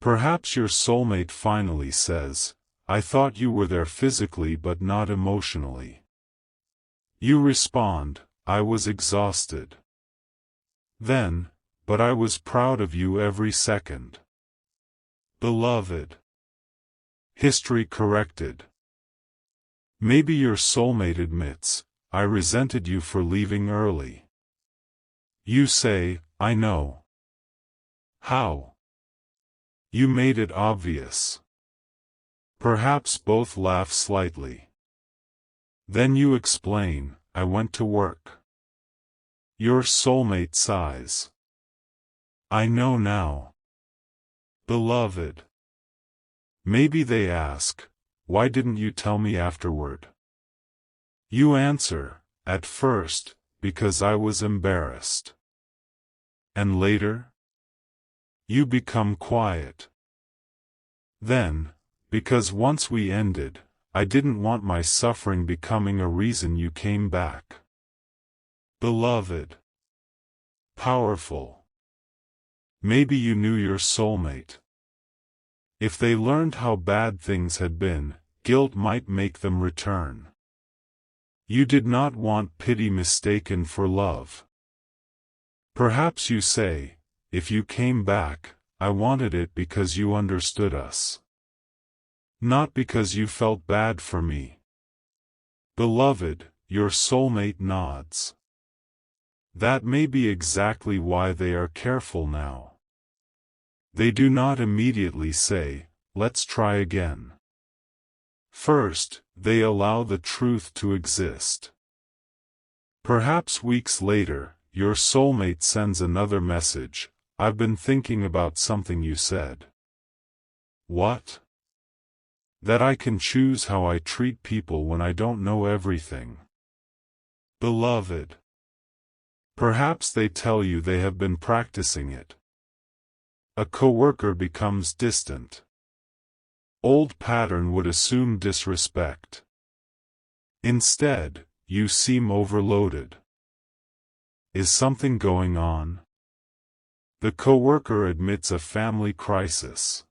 Perhaps your soulmate finally says, I thought you were there physically but not emotionally. You respond, I was exhausted. Then, but I was proud of you every second. Beloved. History corrected. Maybe your soulmate admits, I resented you for leaving early. You say, I know. How? You made it obvious. Perhaps both laugh slightly. Then you explain, I went to work. Your soulmate sighs. I know now. Beloved. Maybe they ask, why didn't you tell me afterward? You answer, at first, because I was embarrassed. And later? You become quiet. Then, because once we ended, I didn't want my suffering becoming a reason you came back. Beloved. Powerful. Maybe you knew your soulmate. If they learned how bad things had been, guilt might make them return. You did not want pity mistaken for love. Perhaps you say, if you came back, I wanted it because you understood us. Not because you felt bad for me. Beloved, your soulmate nods. That may be exactly why they are careful now. They do not immediately say, let's try again. First, they allow the truth to exist. Perhaps weeks later, your soulmate sends another message, I've been thinking about something you said. What? That I can choose how I treat people when I don't know everything. Beloved. Perhaps they tell you they have been practicing it. A coworker becomes distant. Old pattern would assume disrespect. Instead, you seem overloaded. Is something going on? The coworker admits a family crisis.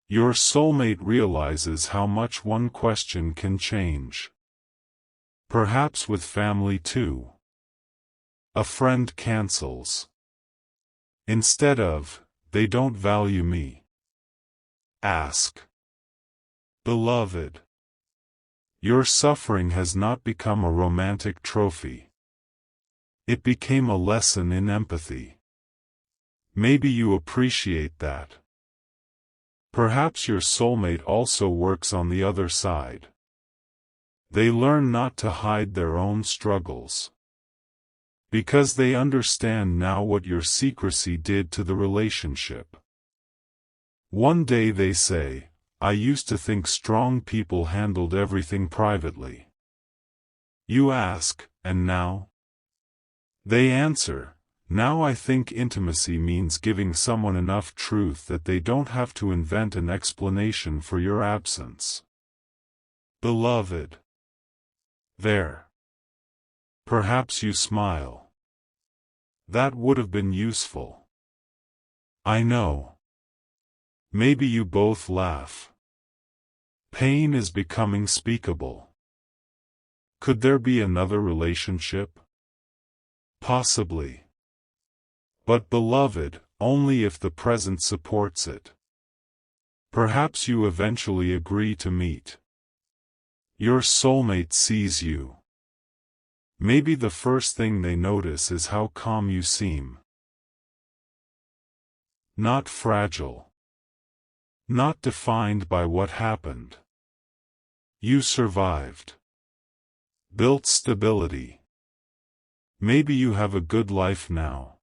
Your soulmate realizes how much one question can change. Perhaps with family too. A friend cancels. Instead of, they don't value me. Ask. Beloved. Your suffering has not become a romantic trophy. It became a lesson in empathy. Maybe you appreciate that. Perhaps your soulmate also works on the other side. They learn not to hide their own struggles, because they understand now what your secrecy did to the relationship. One day they say, "I used to think strong people handled everything privately." You ask, "And now?" They answer, "Now I think intimacy means giving someone enough truth that they don't have to invent an explanation for your absence." Beloved. There. Perhaps you smile. That would have been useful. I know. Maybe you both laugh. Pain is becoming speakable. Could there be another relationship? Possibly. But beloved, only if the present supports it. Perhaps you eventually agree to meet. Your soulmate sees you. Maybe the first thing they notice is how calm you seem. Not fragile. Not defined by what happened. You survived. Built stability. Maybe you have a good life now.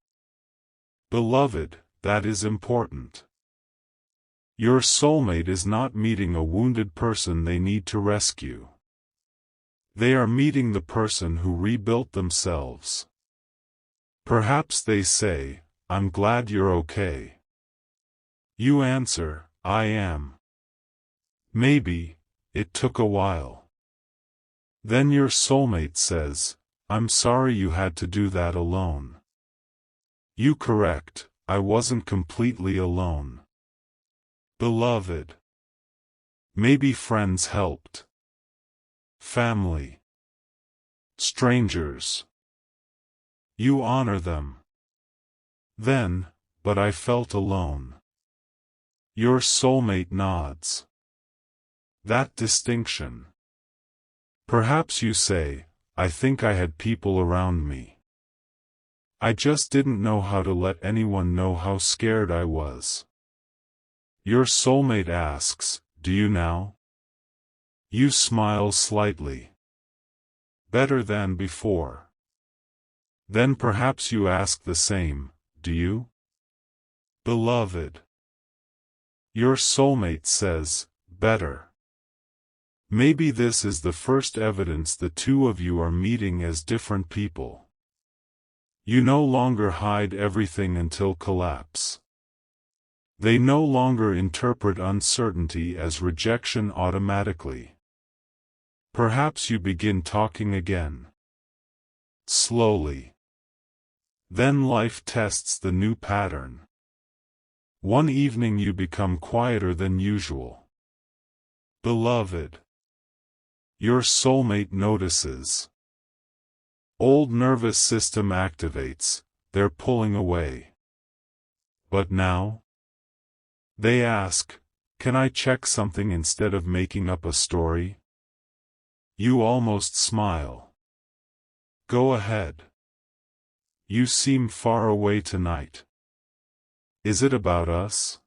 Beloved, that is important. Your soulmate is not meeting a wounded person they need to rescue. They are meeting the person who rebuilt themselves. Perhaps they say, "I'm glad you're okay." You answer, "I am." Maybe, it took a while. Then your soulmate says, "I'm sorry you had to do that alone." You correct, "I wasn't completely alone." Beloved. Maybe friends helped. Family. Strangers. You honor them. Then, "But I felt alone." Your soulmate nods. That distinction. Perhaps you say, "I think I had people around me. I just didn't know how to let anyone know how scared I was." Your soulmate asks, "Do you now?" You smile slightly. Better than before. Then perhaps you ask the same, "Do you?" Beloved. Your soulmate says, "Better." Maybe this is the first evidence the two of you are meeting as different people. You no longer hide everything until collapse. They no longer interpret uncertainty as rejection automatically. Perhaps you begin talking again. Slowly. Then life tests the new pattern. One evening you become quieter than usual. Beloved. Your soulmate notices. Old nervous system activates, they're pulling away. But now? They ask, "Can I check something instead of making up a story?" You almost smile. Go ahead. You seem far away tonight. Is it about us?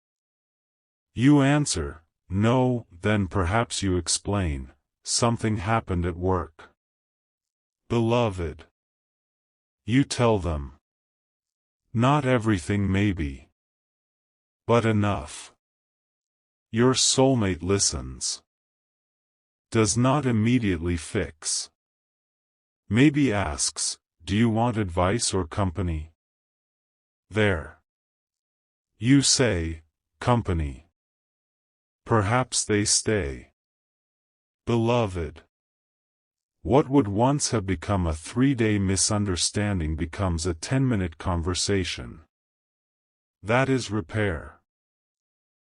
You answer, "No." Then perhaps you explain, "Something happened at work." Beloved. You tell them. Not everything maybe. But enough. Your soulmate listens. Does not immediately fix. Maybe asks, "Do you want advice or company?" There. You say, "Company." Perhaps they stay. Beloved. What would once have become a 3-day misunderstanding becomes a 10-minute conversation. That is repair.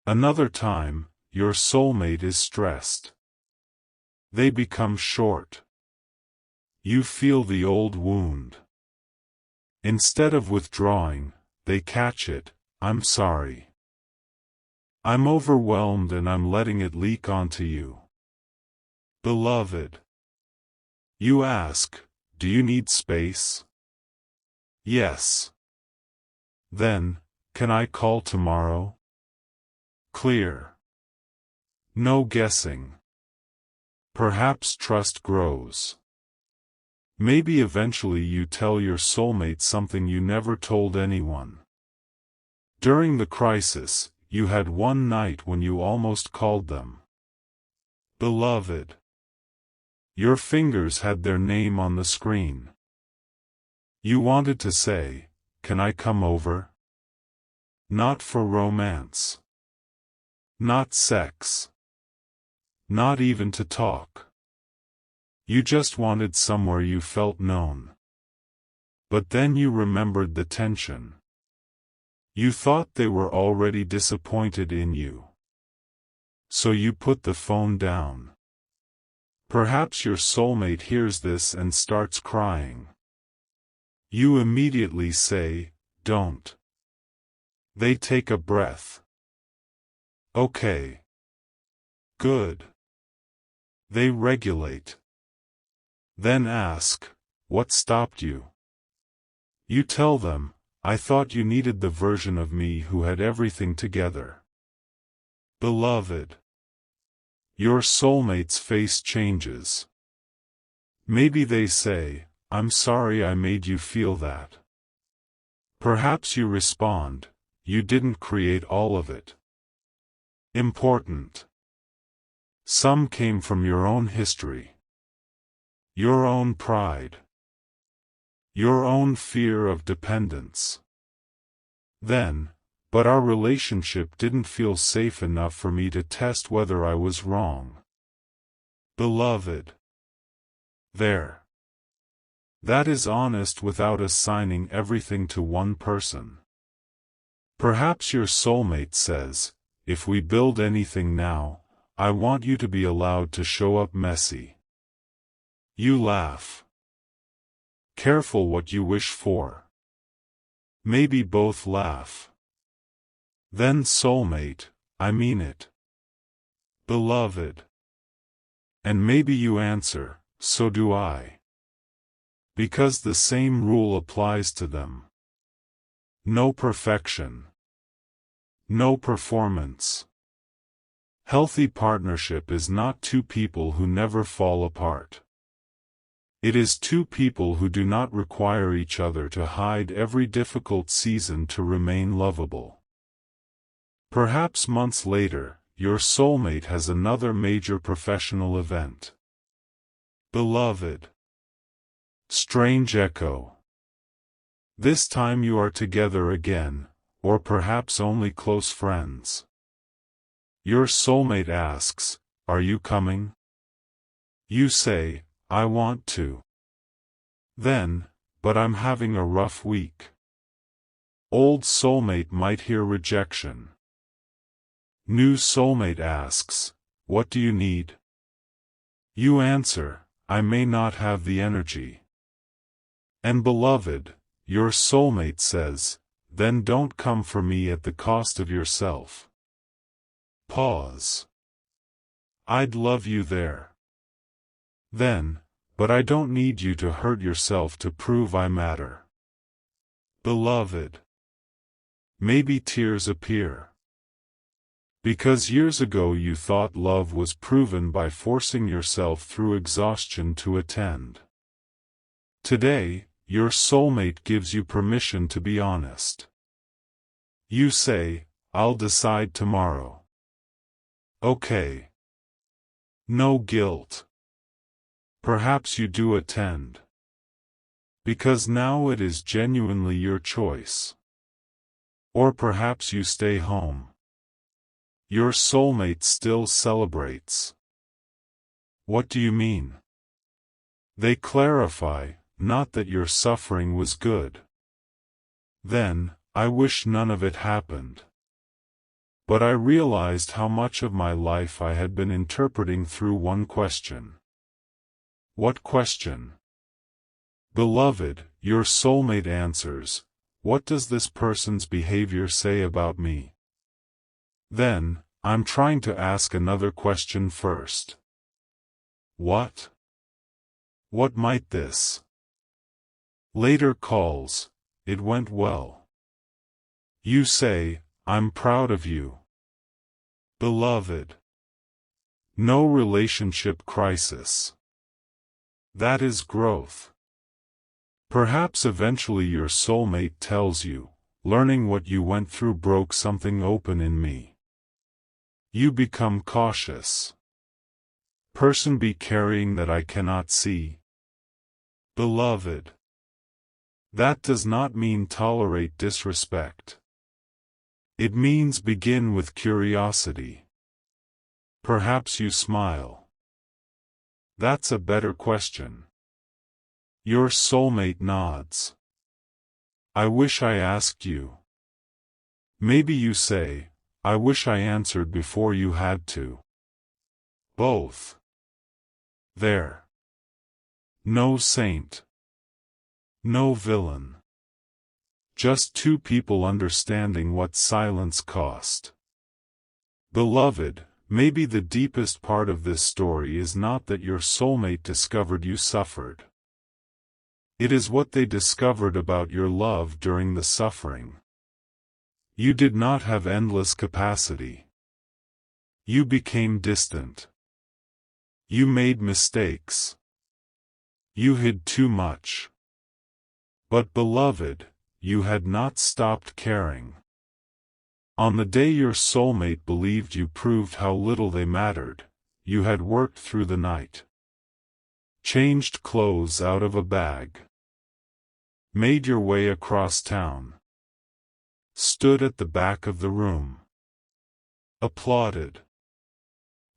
Another time, your soulmate is stressed. They become short. You feel the old wound. Instead of withdrawing, they catch it, "I'm sorry. I'm overwhelmed and I'm letting it leak onto you." Beloved. You ask, "Do you need space?" Yes. Then, "Can I call tomorrow?" Clear. No guessing. Perhaps trust grows. Maybe eventually you tell your soulmate something you never told anyone. During the crisis, you had one night when you almost called them beloved. Your fingers had their name on the screen. You wanted to say, "Can I come over?" Not for romance. Not sex. Not even to talk. You just wanted somewhere you felt known. But then you remembered the tension. You thought they were already disappointed in you. So you put the phone down. Perhaps your soulmate hears this and starts crying. You immediately say, "Don't." They take a breath. Okay. Good. They regulate. Then ask, "What stopped you?" You tell them, "I thought you needed the version of me who had everything together." Beloved. Your soulmate's face changes. Maybe they say, "I'm sorry I made you feel that." Perhaps you respond, "You didn't create all of it." Important. Some came from your own history. Your own pride. Your own fear of dependence. Then, but our relationship didn't feel safe enough for me to test whether I was wrong. Beloved. There. That is honest without assigning everything to one person. Perhaps your soulmate says, "If we build anything now, I want you to be allowed to show up messy." You laugh. Careful what you wish for. Maybe both laugh. Then soulmate, I mean it. Beloved. And maybe you answer, "So do I." Because the same rule applies to them. No perfection. No performance. Healthy partnership is not two people who never fall apart. It is two people who do not require each other to hide every difficult season to remain lovable. Perhaps months later, your soulmate has another major professional event. Beloved. Strange echo. This time you are together again, or perhaps only close friends. Your soulmate asks, "Are you coming?" You say, "I want to." Then, "But I'm having a rough week." Old soulmate might hear rejection. New soulmate asks, "What do you need?" You answer, "I may not have the energy." And beloved, your soulmate says, "Then don't come for me at the cost of yourself." Pause. I'd love you there. Then, "But I don't need you to hurt yourself to prove I matter." Beloved. Maybe tears appear. Because years ago you thought love was proven by forcing yourself through exhaustion to attend. Today, your soulmate gives you permission to be honest. You say, "I'll decide tomorrow." Okay. No guilt. Perhaps you do attend. Because now it is genuinely your choice. Or perhaps you stay home. Your soulmate still celebrates. What do you mean? They clarify, not that your suffering was good. Then, "I wish none of it happened. But I realized how much of my life I had been interpreting through one question." What question? Beloved, your soulmate answers, "What does this person's behavior say about me?" Then, "I'm trying to ask another question first." What? What might this? Later calls, "It went well." You say, "I'm proud of you." Beloved. No relationship crisis. That is growth. Perhaps eventually your soulmate tells you, learning what you went through broke something open in me. You become cautious. Person be carrying that I cannot see. Beloved. That does not mean tolerate disrespect. It means begin with curiosity. Perhaps you smile. That's a better question. Your soulmate nods. I wish I asked you. Maybe you say, I wish I answered before you had to. Both. There. No saint. No villain. Just two people understanding what silence cost. Beloved, maybe the deepest part of this story is not that your soulmate discovered you suffered. It is what they discovered about your love during the suffering. You did not have endless capacity. You became distant. You made mistakes. You hid too much. But beloved, you had not stopped caring. On the day your soulmate believed you proved how little they mattered, you had worked through the night. Changed clothes out of a bag. Made your way across town. Stood at the back of the room. Applauded.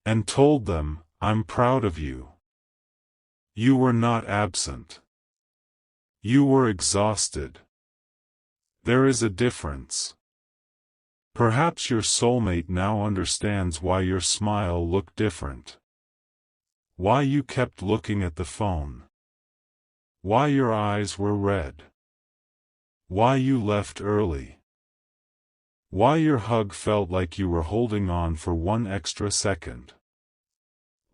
And told them, I'm proud of you. You were not absent. You were exhausted. There is a difference. Perhaps your soulmate now understands why your smile looked different. Why you kept looking at the phone. Why your eyes were red. Why you left early. Why your hug felt like you were holding on for one extra second.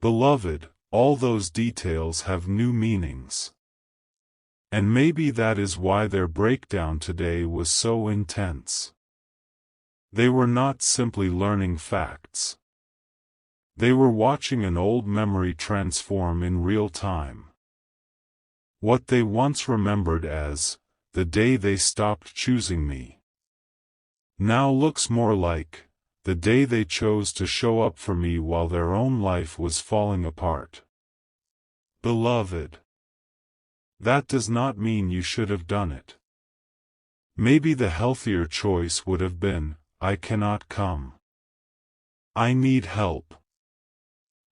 Beloved, all those details have new meanings. And maybe that is why their breakdown today was so intense. They were not simply learning facts. They were watching an old memory transform in real time. What they once remembered as, the day they stopped choosing me, now looks more like, the day they chose to show up for me while their own life was falling apart. Beloved. That does not mean you should have done it. Maybe the healthier choice would have been, I cannot come. I need help.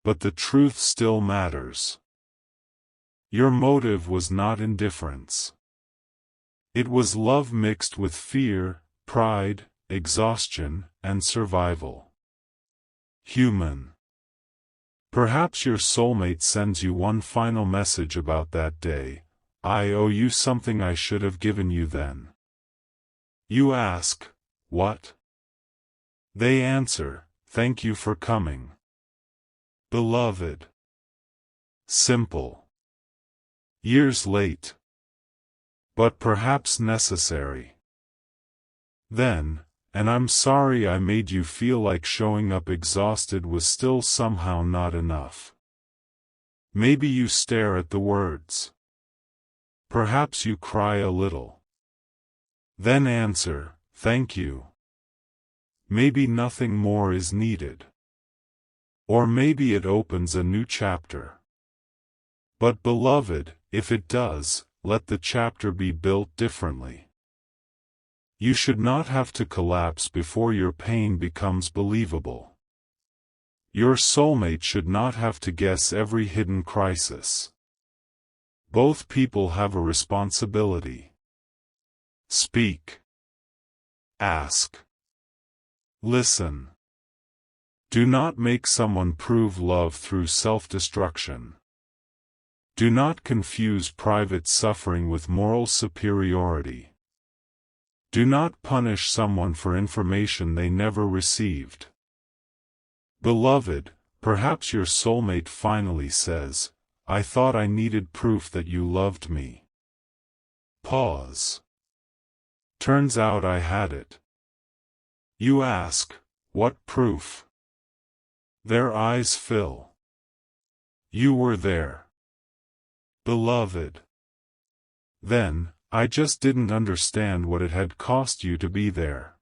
But the truth still matters. Your motive was not indifference. It was love mixed with fear, pride, exhaustion, and survival. Human. Perhaps your soulmate sends you one final message about that day. I owe you something I should have given you then. You ask, what? They answer, thank you for coming. Beloved. Simple. Years late. But perhaps necessary. Then, and I'm sorry I made you feel like showing up exhausted was still somehow not enough. Maybe you stare at the words. Perhaps you cry a little. Then answer, thank you. Maybe nothing more is needed. Or maybe it opens a new chapter. But beloved, if it does, let the chapter be built differently. You should not have to collapse before your pain becomes believable. Your soulmate should not have to guess every hidden crisis. Both people have a responsibility. Speak. Ask. Listen. Do not make someone prove love through self-destruction. Do not confuse private suffering with moral superiority. Do not punish someone for information they never received. Beloved, perhaps your soulmate finally says, I thought I needed proof that you loved me. Pause. Turns out I had it. You ask, what proof? Their eyes fill. You were there. Beloved. Then, I just didn't understand what it had cost you to be there.